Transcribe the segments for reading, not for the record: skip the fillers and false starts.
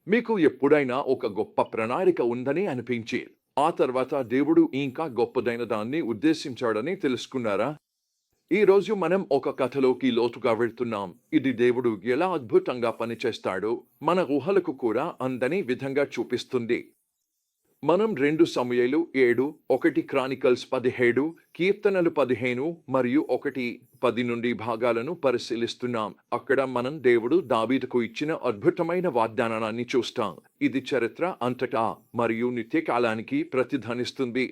మీకు ఎప్పుడైనా ఒక గొప్ప ప్రణాళిక ఉందని అనిపించి, ఆ తర్వాత దేవుడు ఇంకా గొప్పదైన దాన్ని ఉద్దేశించాడని తెలుసుకున్నారా? ఈరోజు మనం ఒక కథలోకి లోతుగా వెళ్తున్నాం. ఇది దేవుడు ఎలా అద్భుతంగా పనిచేస్తాడో మన ఊహలకు కూడా అందని విధంగా చూపిస్తుంది. మనం 2 సమూయేలు 7, 1 క్రానికల్స్ 17, కీర్తనలు 15 మరియు 1:10 నుండి భాగాలను పరిశీలిస్తున్నాం. అక్కడ మనం దేవుడు దావీదుకు ఇచ్చిన అద్భుతమైన వాగ్దానాన్ని చూస్తాం. ఇది చరిత్ర అంతటా మరియు నిత్యకాలానికి ప్రతిధ్వనిస్తుంది.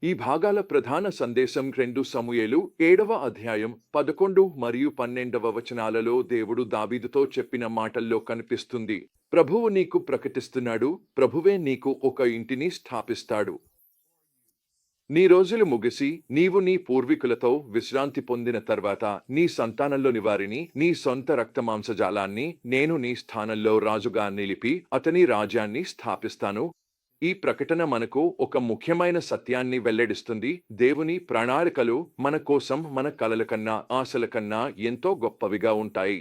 ఈ భాగాల ప్రధాన సందేశం 2 సమూయేలు 7వ అధ్యాయం 11 మరియు 12వ వచనాలలో దేవుడు దావీదుతో చెప్పిన మాటల్లో కనిపిస్తుంది. ప్రభువు నీకు ప్రకటిస్తున్నాడు, ప్రభువే నీకు ఒక ఇంటిని స్థాపిస్తాడు. నీ రోజులు ముగిసి నీవు నీ పూర్వీకులతో విశ్రాంతి పొందిన తర్వాత నీ సంతానంలోని వారిని, నీ సొంత రక్తమాంసజాలాన్ని నేను నీ స్థానంలో రాజుగా నిలిపి అతని రాజ్యాన్ని స్థాపిస్తాను. ఈ ప్రకటన మనకు ఒక ముఖ్యమైన సత్యాన్ని వెల్లడిస్తుంది. దేవుని ప్రణాళికలు మన కోసం మన కలల కన్నా ఆశల కన్నా ఎంతో గొప్పవిగా ఉంటాయి.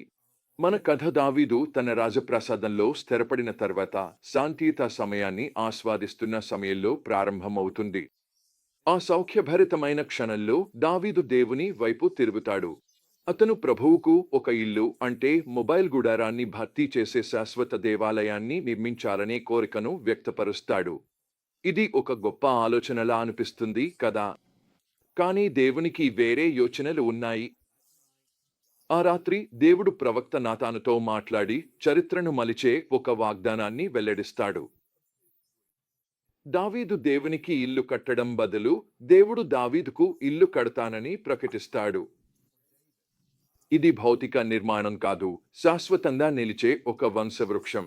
మన కథ దావీదు తన రాజప్రాసాదంలో స్థిరపడిన తర్వాత శాంతియుత సమయాన్ని ఆస్వాదిస్తున్న సమయంలో ప్రారంభమవుతుంది. ఆ సౌఖ్యభరితమైన క్షణంలో దావీదు దేవుని వైపు తిరుగుతాడు. అతను ప్రభువుకు ఒక ఇల్లు అంటే మొబైల్ గుడారాన్ని భర్తీ చేసే శాశ్వత దేవాలయాన్ని నిర్మించాలనే కోరికను వ్యక్తపరుస్తాడు. ఇది ఒక గొప్ప ఆలోచనలా అనిపిస్తుంది కదా. కానీ దేవునికి వేరే యోచనలు ఉన్నాయి. ఆ రాత్రి దేవుడు ప్రవక్త నాతానుతో మాట్లాడి చరిత్రను మలిచే ఒక వాగ్దానాన్ని వెల్లడిస్తాడు. దావీదు దేవునికి ఇల్లు కట్టడం బదులు దేవుడు దావీదుకు ఇల్లు కడతానని ప్రకటిస్తాడు. ఇది భౌతిక నిర్మాణం కాదు, శాశ్వతంగా నిలిచే ఒక వంశవృక్షం.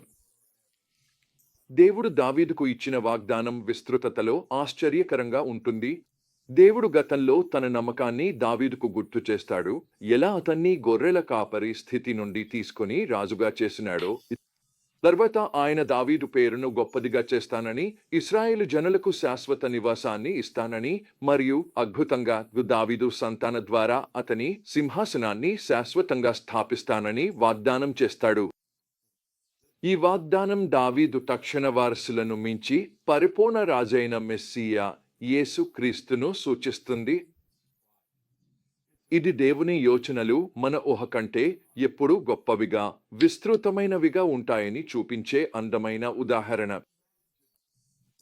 దేవుడు దావీదుకు ఇచ్చిన వాగ్దానం విస్తృతతలో ఆశ్చర్యకరంగా ఉంటుంది. దేవుడు గతంలో తన నమ్మకాన్ని దావీదుకు గుర్తు చేస్తాడు. ఎలా అతన్ని గొర్రెల కాపరి స్థితి నుండి తీసుకుని రాజుగా చేసినాడో, తర్వాత ఆయన దావీదు పేరును గొప్పదిగా చేస్తానని, ఇశ్రాయేలు జనులకు శాశ్వత నివాసాన్ని ఇస్తానని మరియు అద్భుతంగా దావీదు సంతాన ద్వారా అతని సింహాసనాన్ని శాశ్వతంగా స్థాపిస్తానని వాగ్దానం చేస్తాడు. ఈ వాగ్దానం దావీదు తక్షణ వారసులను మించి పరిపూర్ణ రాజైన మెస్సియా యేసు క్రీస్తును సూచిస్తుంది. ఇది దేవుని యోచనలు మన ఊహ కంటే ఎప్పుడూ గొప్పవిగా, విస్తృతమైనవిగా ఉంటాయని చూపించే అందమైన ఉదాహరణ.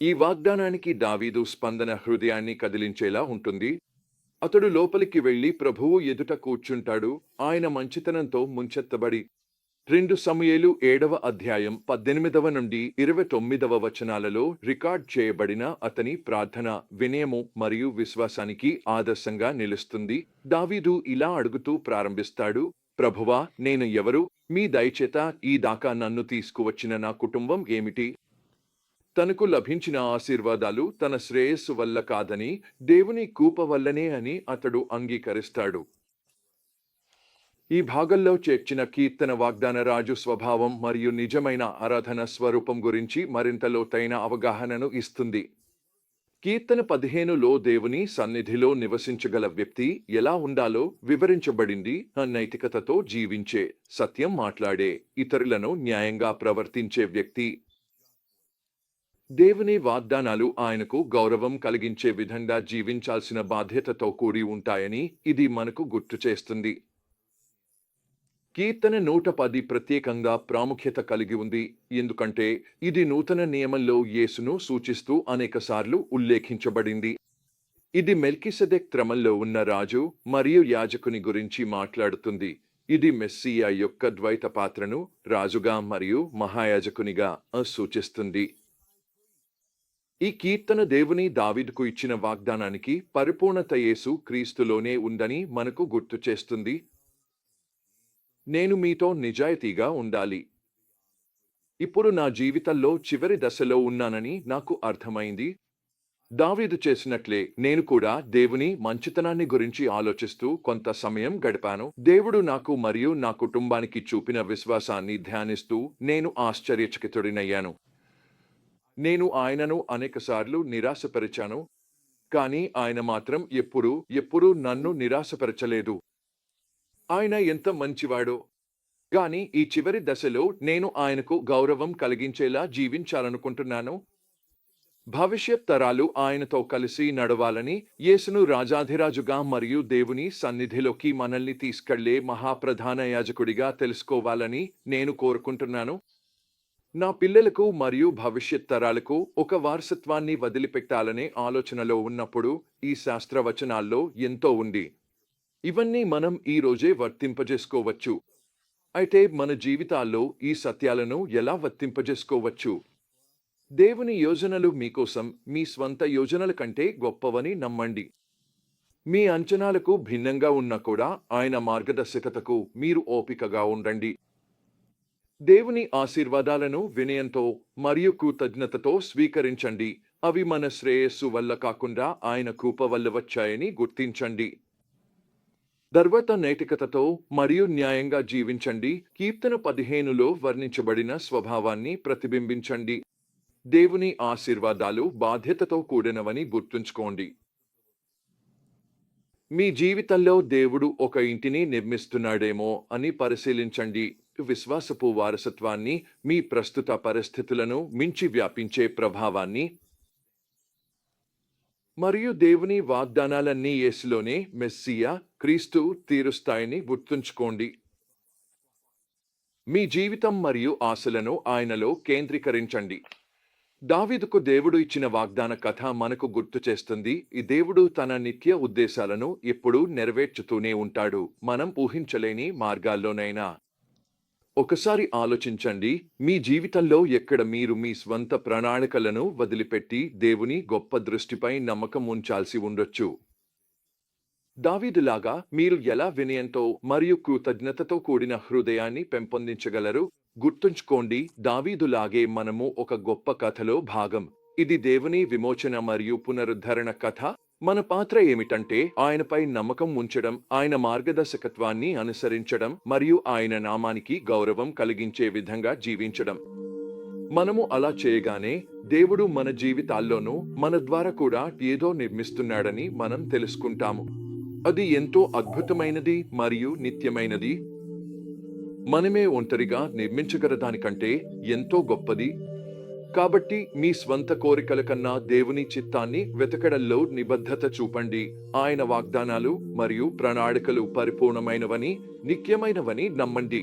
ఈ వాగ్దానానికి దావీదు స్పందన హృదయాన్ని కదిలించేలా ఉంటుంది. అతడు లోపలికి వెళ్లి ప్రభువు ఎదుట కూర్చుంటాడు. ఆయన మంచితనంతో ముంచెత్తబడి 2 సమూయేలు 7వ అధ్యాయం 18వ నుండి 29వ వచనాలలో రికార్డ్ చేయబడిన అతని ప్రార్థన వినయము మరియు విశ్వాసానికి ఆదర్శంగా నిలుస్తుంది. దావీదు ఇలా అడుగుతూ ప్రారంభిస్తాడు, ప్రభువా, నేను ఎవరు? మీ దయచేత ఈ దాకా నన్ను తీసుకువచ్చిన నా కుటుంబం ఏమిటి? తనకు లభించిన ఆశీర్వాదాలు తన శ్రేయస్సు వల్ల కాదని, దేవుని కృప వల్లనే అని అతడు అంగీకరిస్తాడు. ఈ భాగంలో చేర్చిన కీర్తన వాగ్దాన రాజు స్వభావం మరియు నిజమైన ఆరాధన స్వరూపం గురించి మరింత లోతైన అవగాహనను ఇస్తుంది. కీర్తన 15లో దేవుని సన్నిధిలో నివసించగల వ్యక్తి ఎలా ఉండాలో వివరించబడింది. నైతికతతో జీవించే, సత్యం మాట్లాడే, ఇతరులను న్యాయంగా ప్రవర్తించే వ్యక్తి. దేవుని వాగ్దానాలు ఆయనకు గౌరవం కలిగించే విధంగా జీవించాల్సిన బాధ్యతతో కూడి ఉంటాయని ఇది మనకు గుర్తు చేస్తుంది. కీర్తన 110 ప్రత్యేకంగా ప్రాముఖ్యత కలిగి ఉంది, ఎందుకంటే ఇది నూతన నియమంలో యేసును సూచిస్తూ అనేకసార్లు ఉల్లేఖించబడింది. ఇది మెల్కీసెదెక్ క్రమంలో ఉన్న రాజు మరియు యాజకుని గురించి మాట్లాడుతుంది. ఇది మెస్సియా యొక్క ద్వైత పాత్రను రాజుగా మరియు మహాయాజకునిగా సూచిస్తుంది. ఈ కీర్తన దేవుని దావీదుకు ఇచ్చిన వాగ్దానానికి పరిపూర్ణత యేసు క్రీస్తులోనే ఉందని మనకు గుర్తు చేస్తుంది. నేను మీతో నిజాయితీగా ఉండాలి. ఇప్పుడు నా జీవితంలో చివరి దశలో ఉన్నానని నాకు అర్థమైంది. దావీదు చేసినట్లే నేను కూడా దేవుని మంచితనాన్ని గురించి ఆలోచిస్తూ కొంత సమయం గడిపాను. దేవుడు నాకు మరియు నా కుటుంబానికి చూపిన విశ్వాసాన్ని ధ్యానిస్తూ నేను ఆశ్చర్యచకితుడినయ్యాను. నేను ఆయనను అనేకసార్లు నిరాశపరిచాను, కానీ ఆయన మాత్రం ఎప్పుడూ నన్ను నిరాశపరచలేదు. ఆయన ఎంత మంచివాడో! గాని ఈ చివరి దశలో నేను ఆయనకు గౌరవం కలిగించేలా జీవించాలనుకుంటున్నాను. భవిష్యత్ తరాలు ఆయనతో కలిసి నడవాలని, యేసును రాజాధిరాజుగా మరియు దేవుని సన్నిధిలోకి మనల్ని తీసుకెళ్లే మహాప్రధాన యాజకుడిగా తెలుసుకోవాలని నేను కోరుకుంటున్నాను. నా పిల్లలకు మరియు భవిష్యత్ తరాలకు ఒక వారసత్వాన్ని వదిలిపెట్టాలనే ఆలోచనలో ఉన్నప్పుడు ఈ శాస్త్రవచనాల్లో ఎంతో ఉంది. ఇవన్నీ మనం ఈ రోజే వర్తింపజేసుకోవచ్చు. అయితే మన జీవితాల్లో ఈ సత్యాలను ఎలా వర్తింపజేసుకోవచ్చు? దేవుని యోజనలు మీకోసం మీ స్వంత యోజనల కంటే గొప్పవని నమ్మండి. మీ అంచనాలకు భిన్నంగా ఉన్నా కూడా ఆయన మార్గదర్శకతకు మీరు ఓపికగా ఉండండి. దేవుని ఆశీర్వాదాలను వినయంతో మరియు కృతజ్ఞతతో స్వీకరించండి. అవి మన శ్రేయస్సు వల్ల కాకుండా ఆయన కృప వల్ల వచ్చాయని గుర్తించండి. తర్వాత నైతికతతో మరియు న్యాయంగా జీవించండి. కీర్తన 15లో వర్ణించబడిన స్వభావాన్ని ప్రతిబింబించండి. దేవుని ఆశీర్వాదాలు బాధ్యతతో కూడినవని గుర్తుంచుకోండి. మీ జీవితంలో దేవుడు ఒక ఇంటిని నిర్మిస్తున్నాడేమో అని పరిశీలించండి. విశ్వాసపు వారసత్వాన్ని, మీ ప్రస్తుత పరిస్థితులను మించి వ్యాపించే ప్రభావాన్ని మరియు దేవుని వాగ్దానాలన్నీ యేసులోనే మెస్సియా క్రీస్తు తీరుస్తాయని గుర్తుంచుకోండి. మీ జీవితం మరియు ఆశలను ఆయనలో కేంద్రీకరించండి. దావీదుకు దేవుడు ఇచ్చిన వాగ్దాన కథ మనకు గుర్తు చేస్తుంది. ఈ దేవుడు తన నిత్య ఉద్దేశాలను ఎప్పుడూ నెరవేర్చుతూనే ఉంటాడు, మనం ఊహించలేని మార్గాల్లోనైనా. ఒకసారి ఆలోచించండి, మీ జీవితంలో ఎక్కడ మీరు మీ స్వంత ప్రణాళికలను వదిలిపెట్టి దేవుని గొప్ప దృష్టిపై నమ్మకం ఉంచాల్సి ఉండొచ్చు. దావీదులాగా మీరు ఎలా వినయంతో మరియు కృతజ్ఞతతో కూడిన హృదయాన్ని పెంపొందించగలరు? గుర్తుంచుకోండి, దావీదులాగే మనము ఒక గొప్ప కథలో భాగం. ఇది దేవుని విమోచన మరియు పునరుద్ధరణ కథ. మన పాత్ర ఏమిటంటే ఆయనపై నమ్మకం ఉంచడం, ఆయన మార్గదర్శకత్వాన్ని అనుసరించడం మరియు ఆయన నామానికి గౌరవం కలిగించే విధంగా జీవించడం. మనము అలా చేయగానే దేవుడు మన జీవితాల్లోనూ మన ద్వారా కూడా ఏదో నిర్మిస్తున్నాడని మనం తెలుసుకుంటాము. అది ఎంతో అద్భుతమైనది మరియు నిత్యమైనది. మనమే ఒంటరిగా నిర్మించగలదానికంటే ఎంతో గొప్పది. కాబట్టి మీ స్వంత కోరికల కన్నా దేవుని చిత్తాన్ని వెతకడంలో నిబద్ధత చూపండి. ఆయన వాగ్దానాలు మరియు ప్రణాళికలు పరిపూర్ణమైనవని, నిత్యమైనవని నమ్మండి.